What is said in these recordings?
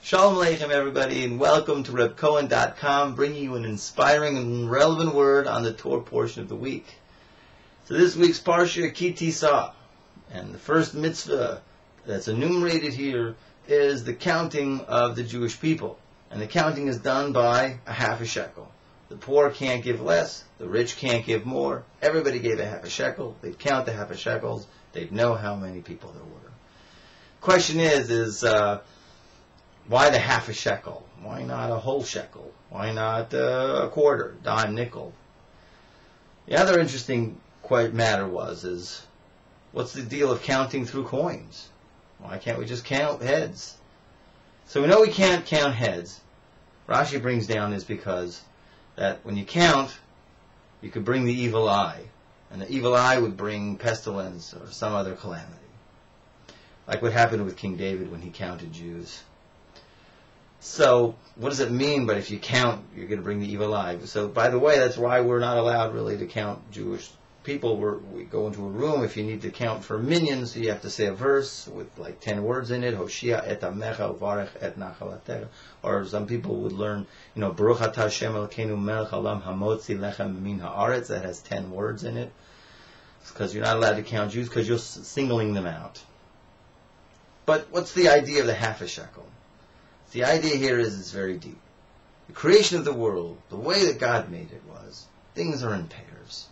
Shalom Aleichem, everybody, and welcome to RebCohen.com, bringing you an inspiring and relevant word on the Torah portion of the week. So this week's Parsha, Tisa, and the first mitzvah that's enumerated here is the counting of the Jewish people. And the counting is done by a half a shekel. The poor can't give less, the rich can't give more. Everybody gave a half a shekel. They'd count the half a shekels. They'd know how many people there were. Question is why the half a shekel? Why not a whole shekel? Why not a quarter, dime, nickel? The other interesting matter is what's the deal of counting through coins? Why can't we just count heads? So we know we can't count heads. Rashi brings down is because that when you count, you could bring the evil eye, and the evil eye would bring pestilence or some other calamity, like what happened with King David when he counted Jews. So, what does it mean? But if you count, you're going to bring the evil eye. So, by the way, that's why we're not allowed really to count Jewish people. We go into a room. If you need to count for minions, so you have to say a verse with like 10 words in it. Hoshia et amecha uvarech et nachalatecha. Or some people would learn, Baruch atah Hashem Elokeinu melech haolam hamotzi lechem min haaretz. That has 10 words in it. It's because you're not allowed to count Jews because you're singling them out. But what's the idea of the half a shekel? The idea here is it's very deep. The creation of the world, the way that God made it was, things are in pairs.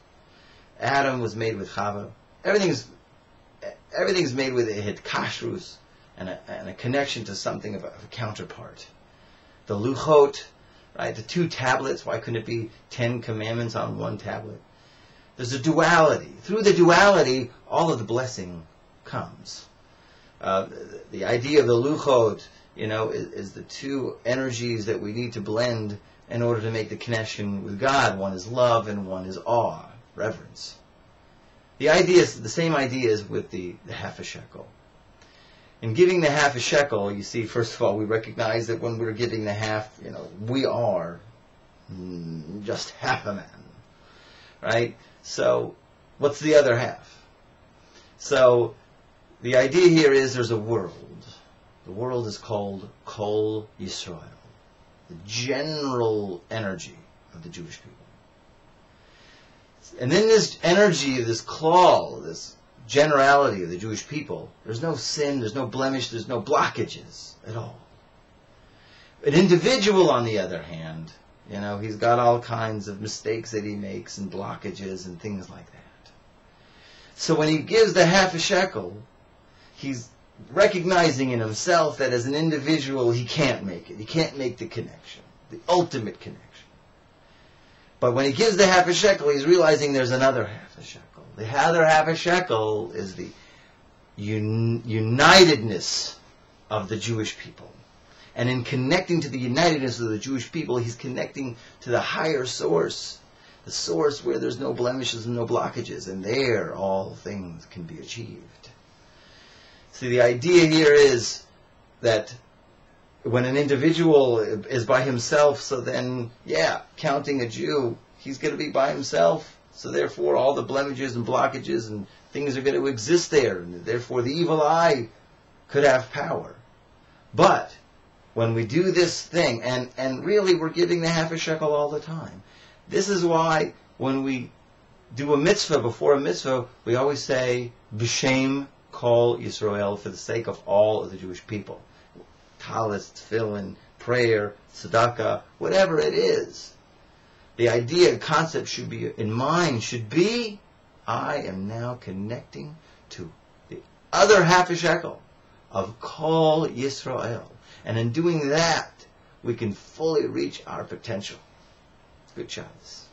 Adam was made with Chava. Everything's made with a kashrus and a connection to something of a counterpart. The luchot, right? The 2 tablets. Why couldn't it be 10 commandments on 1 tablet? There's a duality. Through the duality, all of the blessing comes. The idea of the luchot, is the 2 energies that we need to blend in order to make the connection with God. One is love and one is awe, reverence. The same idea is with the half a shekel. In giving the half a shekel, you see, first of all, we recognize that when we're giving the half, we are just half a man, right? So, what's the other half? So, the idea here is there's a world. The world is called Kol Yisrael, the general energy of the Jewish people. And in this energy, this klal, this generality of the Jewish people, there's no sin, there's no blemish, there's no blockages at all. An individual, on the other hand, he's got all kinds of mistakes that he makes and blockages and things like that. So when he gives the half a shekel, he's recognizing in himself that as an individual he can't make it. He can't make the connection, the ultimate connection. But when he gives the half a shekel, he's realizing there's another half a shekel. The other half a shekel is the unitedness of the Jewish people. And in connecting to the unitedness of the Jewish people, he's connecting to the higher source, the source where there's no blemishes and no blockages, and there all things can be achieved. See, the idea here is that when an individual is by himself, so then, counting a Jew, he's going to be by himself. So therefore, all the blemishes and blockages and things are going to exist there. And therefore, the evil eye could have power. But when we do this thing, and really we're giving the half a shekel all the time. This is why when we do a mitzvah, before a mitzvah, we always say, B'Shem Kol Yisrael, for the sake of all of the Jewish people. Talis, tefillin, prayer, tzedakah, whatever it is. The idea, concept should be, in mind, should be, I am now connecting to the other half a shekel of Kol Yisrael. And in doing that, we can fully reach our potential. Good Shabbos.